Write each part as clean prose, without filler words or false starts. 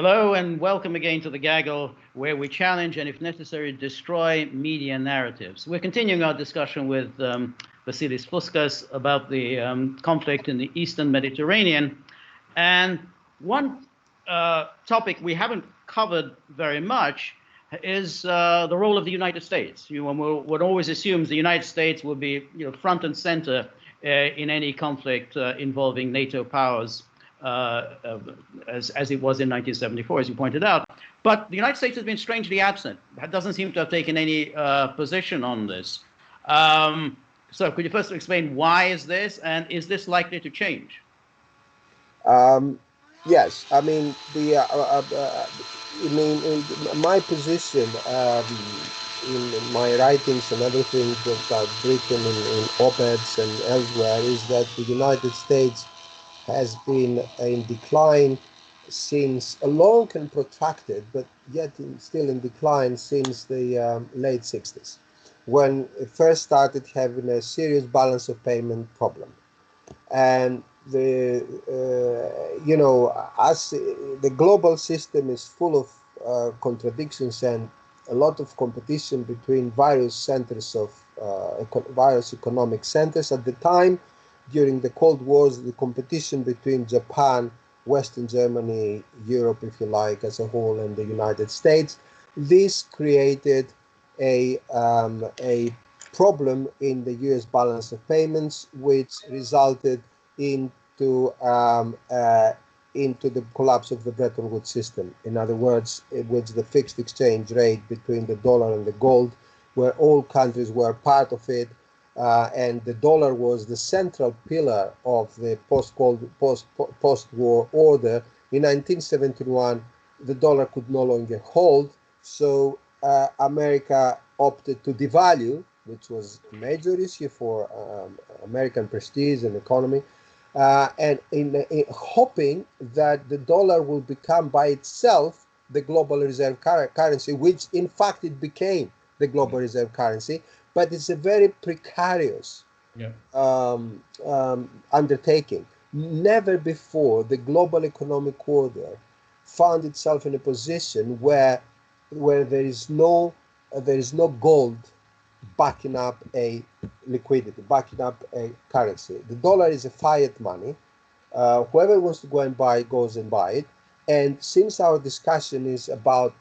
Hello and welcome again to The Gaggle, where we challenge and, if necessary, destroy media narratives. We're continuing our discussion with Vassilis Fouskas about the conflict in the Eastern Mediterranean. And one topic we haven't covered very much is the role of the United States. One always assumes the United States will be front and center in any conflict involving NATO powers. As it was in 1974, as you pointed out. But the United States has been strangely absent. That doesn't seem to have taken any position on this. So could you first explain why is this, and is this likely to change? Yes, I mean, in my position, in my writings and everything that I've written in op-eds and elsewhere, is that the United States has been in decline since a long and protracted, but yet still in decline since the late 60s, when it first started having a serious balance of payment problem. And as the global system is full of contradictions and a lot of competition between various centers of various economic centers at the time. During the Cold Wars, the competition between Japan, Western Germany, Europe, if you like, as a whole, and the United States, this created a problem in the U.S. balance of payments, which resulted into the collapse of the Bretton Woods system. In other words, it was the fixed exchange rate between the dollar and the gold, where all countries were part of it. And the dollar was the central pillar of the post-war order. In 1971, the dollar could no longer hold, so America opted to devalue, which was a major issue for American prestige and economy, and in hoping that the dollar will become by itself the global reserve currency, which in fact it became the global reserve currency. But it's a very precarious undertaking. Never before the global economic order found itself in a position where there is no gold backing up a liquidity, backing up a currency. The dollar is a fiat money. Whoever wants to go and buy it goes and buy it. And since our discussion is about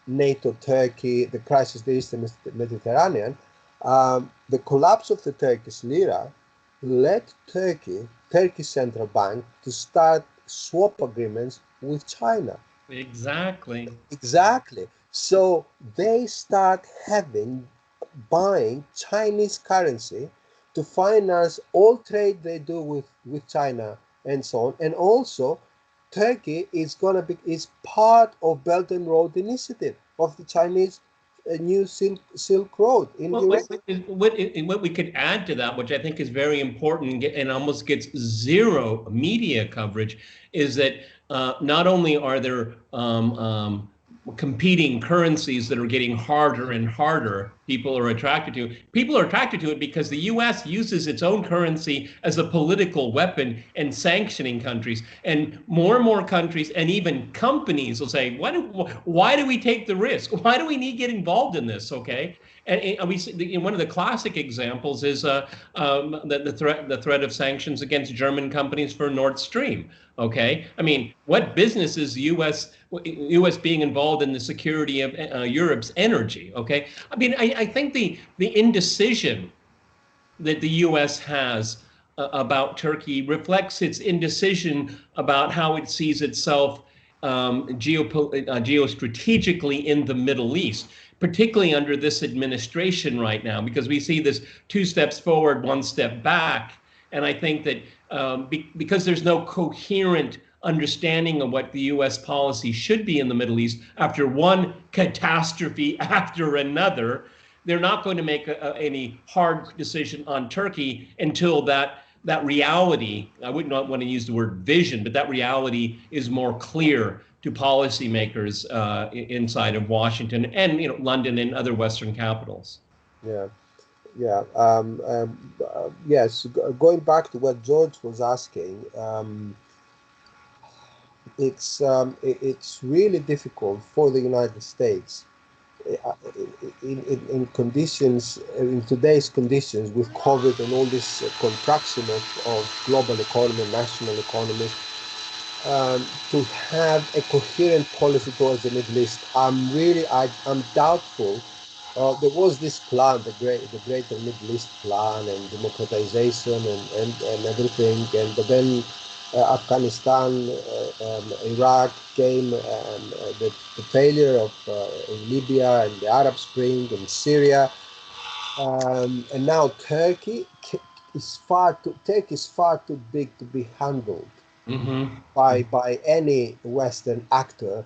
NATO, Turkey, the crisis in the Eastern Mediterranean, the collapse of the Turkish lira led Turkey's central bank, to start swap agreements with China. Exactly. So they start buying Chinese currency to finance all trade they do with China and so on. And also, Turkey is part of Belt and Road Initiative of the Chinese new Silk Road in Europe. What we could add to that, which I think is very important and almost gets zero media coverage, is that not only are there competing currencies that are getting harder and harder, people are attracted to it because the U.S. uses its own currency as a political weapon in sanctioning countries, and more countries and even companies will say, why do we take the risk? Why do we need to get involved in this? Okay. And we see one of the classic examples is the threat of sanctions against German companies for Nord Stream. Okay, I mean, what business is U.S. being involved in the security of Europe's energy? Okay, I mean, I think the indecision that the U.S. has about Turkey reflects its indecision about how it sees itself geostrategically in the Middle East, particularly under this administration right now, because we see this 2 steps forward, 1 step back. And I think that because there's no coherent understanding of what the U.S. policy should be in the Middle East after one catastrophe after another, they're not going to make any hard decision on Turkey until that reality, I would not want to use the word vision, but that reality is more clear to policymakers inside of Washington and London and other Western capitals. Yes, going back to what George was asking, it's really difficult for the United States in conditions, in today's conditions with COVID and all this contraction of global economy, national economy, to have a coherent policy towards the Middle East. I'm doubtful. There was this plan, the Greater Middle East plan and democratization and everything, but then Afghanistan, Iraq came, the failure of Libya and the Arab Spring and Syria, and now Turkey is far too big to be handled by any Western actor.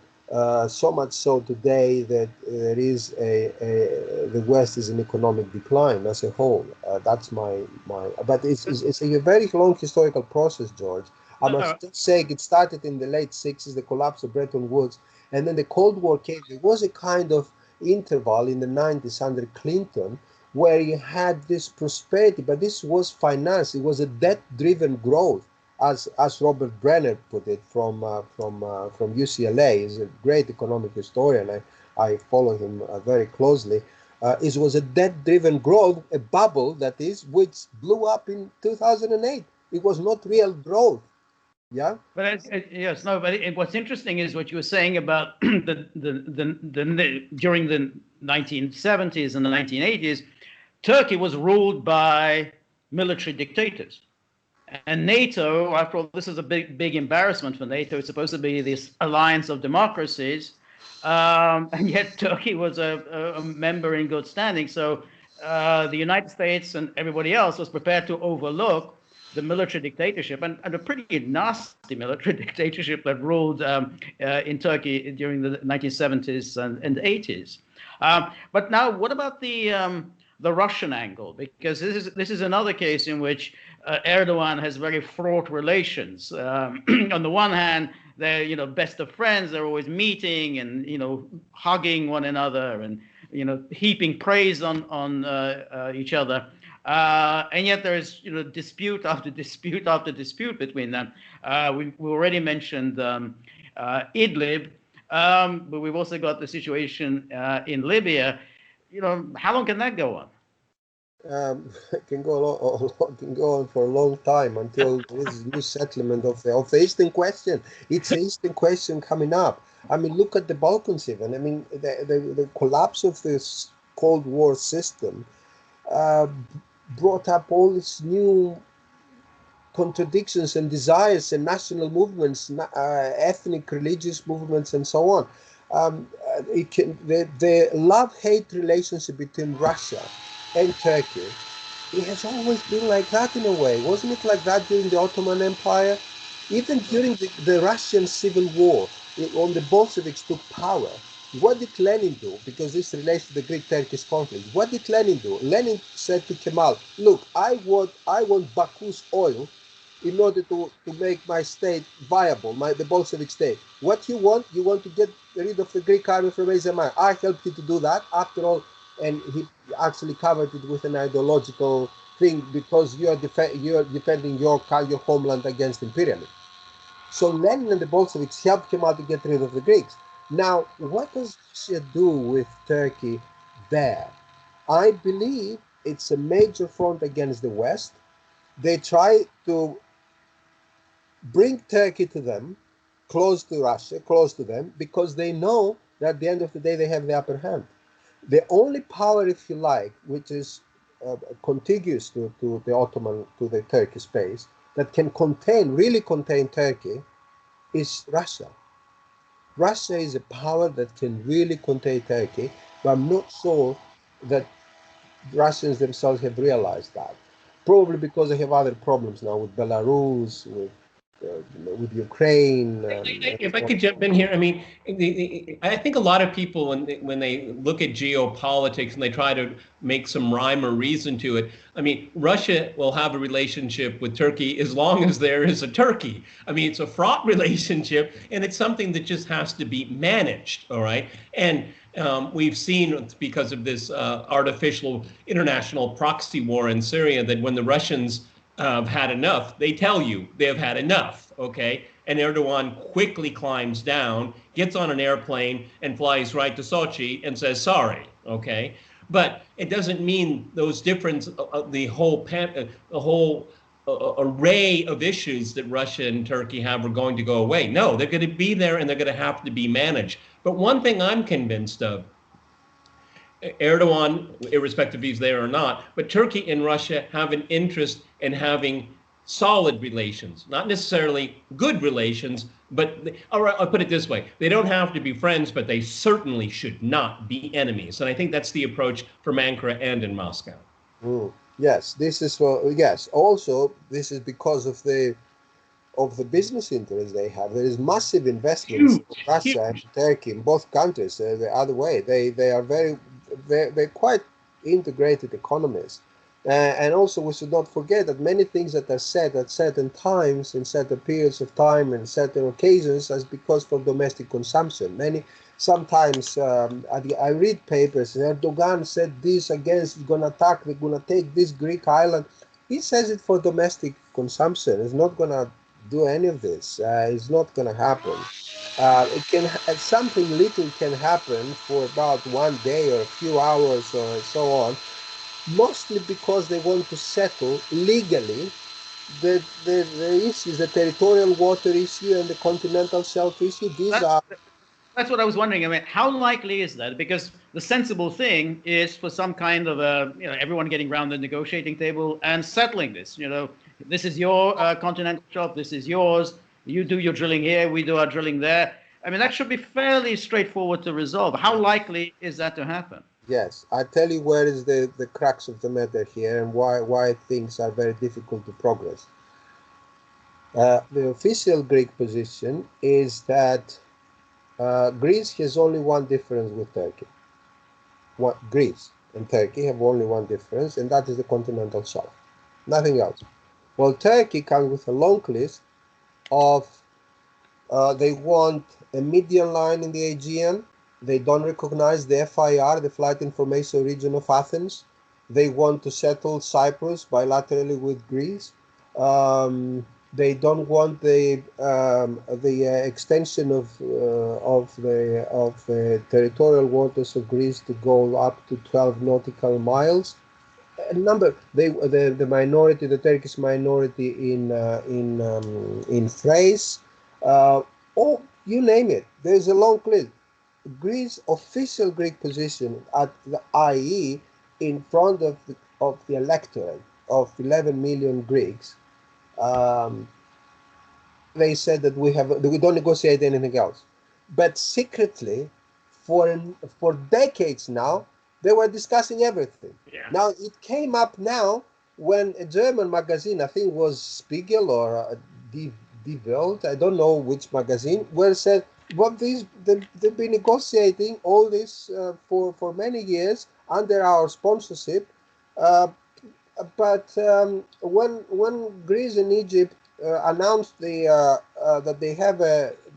So much so today that there is the West is in economic decline as a whole. That's my. But it's a very long historical process, George. I must just say it started in the late 60s, the collapse of Bretton Woods, and then the Cold War came. There was a kind of interval in the 90s under Clinton where you had this prosperity, but this was financed. It was a debt-driven growth, as Robert Brenner put it from UCLA. He's a great economic historian. I follow him very closely. It was a debt-driven growth, a bubble that is, which blew up in 2008. It was not real growth. Yeah. But yes, no. But what's interesting is what you were saying about during the 1970s and the 1980s, Turkey was ruled by military dictators. And NATO, after all, this is a big embarrassment for NATO. It's supposed to be this alliance of democracies, and yet Turkey was a member in good standing. So the United States and everybody else was prepared to overlook the military dictatorship, and a pretty nasty military dictatorship that ruled in Turkey during the 1970s and 80s. But now, what about the Russian angle? Because this is another case in which Erdogan has very fraught relations. On the one hand, they're best of friends. They're always meeting and hugging one another and heaping praise on each other. And yet there is dispute after dispute after dispute between them. We already mentioned Idlib, but we've also got the situation in Libya. How long can that go on? It can go on for a long time until there is a new settlement of the Eastern question. It's the Eastern question coming up. I mean, look at the Balkans even. I mean, the collapse of this Cold War system brought up all these new contradictions and desires and national movements, ethnic, religious movements, and so on. The love-hate relationship between Russia and Turkey, it has always been like that in a way. Wasn't it like that during the Ottoman Empire? Even during the Russian Civil War, when the Bolsheviks took power, what did Lenin do? Because this relates to the Greek-Turkish conflict. What did Lenin do? Lenin said to Kemal, look, I want Baku's oil in order to make my state viable, the Bolshevik state. What you want to get rid of the Greek army from Asia Minor. I helped you to do that, after all, and he actually covered it with an ideological thing because you're defending your homeland against imperialism. So Lenin and the Bolsheviks helped Kemal to get rid of the Greeks. Now, what does Russia do with Turkey there? I believe it's a major front against the West. They try to bring Turkey to them, close to Russia, close to them, because they know that at the end of the day they have the upper hand. The only power, if you like, which is contiguous to the Turkish space, that can really contain Turkey, is Russia. Russia is a power that can really contain Turkey, but I'm not sure that Russians themselves have realized that. Probably because they have other problems now with Belarus, with Ukraine. If I could jump in here, I mean, I think a lot of people, when they look at geopolitics and they try to make some rhyme or reason to it, I mean, Russia will have a relationship with Turkey as long as there is a Turkey. I mean, it's a fraught relationship, and it's something that just has to be managed, all right? And we've seen, because of this artificial international proxy war in Syria, that when the Russians have had enough, they tell you they have had enough, okay? and Erdogan quickly climbs down, gets on an airplane, and flies right to Sochi and says sorry. Okay, but it doesn't mean those different the whole array of issues that Russia and Turkey have are going to go away. No, they're going to be there, and they're going to have to be managed. But one thing I'm convinced of, Erdogan, irrespective if he's there or not, but Turkey and Russia have an interest in having solid relations, not necessarily good relations, but I'll put it this way: they don't have to be friends, but they certainly should not be enemies. And I think that's the approach from Ankara and in Moscow. Yes, this is yes. Also, this is because of the business interests they have. There is massive investments in Russia and Turkey in both countries. The other way, they are they're quite integrated economies. And also, we should not forget that many things that are said at certain times, in certain periods of time, and certain occasions, as because for domestic consumption. Sometimes I read papers. Erdogan said this against, he's going to attack, they're going to take this Greek island. He says it for domestic consumption. He's not going to do any of this. It's not going to happen. Something little can happen for about one day or a few hours or so on, mostly because they want to settle legally the issues, the territorial water issue and the continental shelf issue. That's what I was wondering. I mean, how likely is that? Because the sensible thing is for some kind of everyone getting around the negotiating table and settling this. This is your continental shelf. This is yours. You do your drilling here. We do our drilling there. I mean, that should be fairly straightforward to resolve. How likely is that to happen? Yes, I tell you where is the crux of the matter here and why things are very difficult to progress. The official Greek position is that Greece has only one difference with Turkey. Greece and Turkey have only one difference, and that is the continental shelf. Nothing else. Well, Turkey comes with a long list of they want a median line in the Aegean. They don't recognize the FIR, the Flight Information Region of Athens. They want to settle Cyprus bilaterally with Greece. They don't want the extension of the territorial waters of Greece to go up to 12 nautical miles. The minority, the Turkish minority in Thrace, you name it. There's a long list. Greece official Greek position at the IE in front of the electorate of 11 million Greeks. They said that we don't negotiate anything else, but secretly, for decades now, they were discussing everything. Yeah. Now it came up now when a German magazine, I think it was Spiegel or Die Welt, I don't know which magazine, where said, well, they've been negotiating all this for many years under our sponsorship. But when Greece and Egypt announced that they have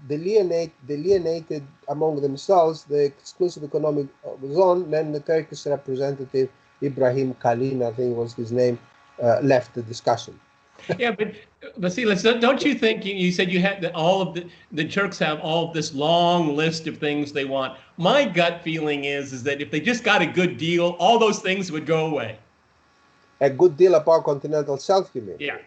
delineated among themselves the exclusive economic zone, then the Turkish representative Ibrahim Kalin, I think was his name, left the discussion. Yeah, but Vassilis, don't you think you said you had all of the Turks have all of this long list of things they want? My gut feeling is that if they just got a good deal, all those things would go away. A good deal about continental shelf, you mean? Yeah.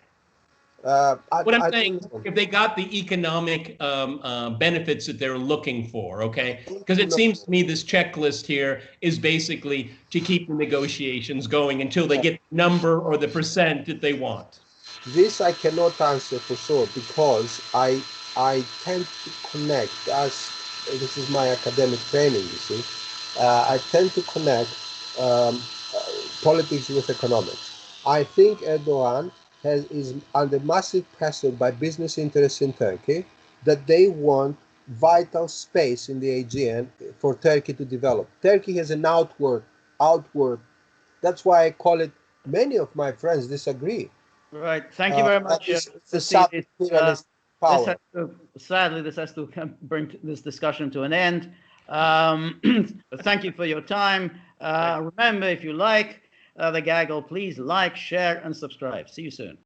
What I'm saying, if they got the economic benefits that they're looking for, okay? Because it seems to me this checklist here is basically to keep the negotiations going until they get the number or the percent that they want. This I cannot answer for sure because I tend to connect, as this is my academic training, you see, I tend to connect politics with economics. I think Erdogan is under massive pressure by business interests in Turkey that they want vital space in the Aegean for Turkey to develop. Turkey has an outward, that's why I call it, many of my friends disagree. Right. Sadly, this has to bring this discussion to an end. Thank you for your time. Remember, if you like the gaggle, please like, share, and subscribe. See you soon.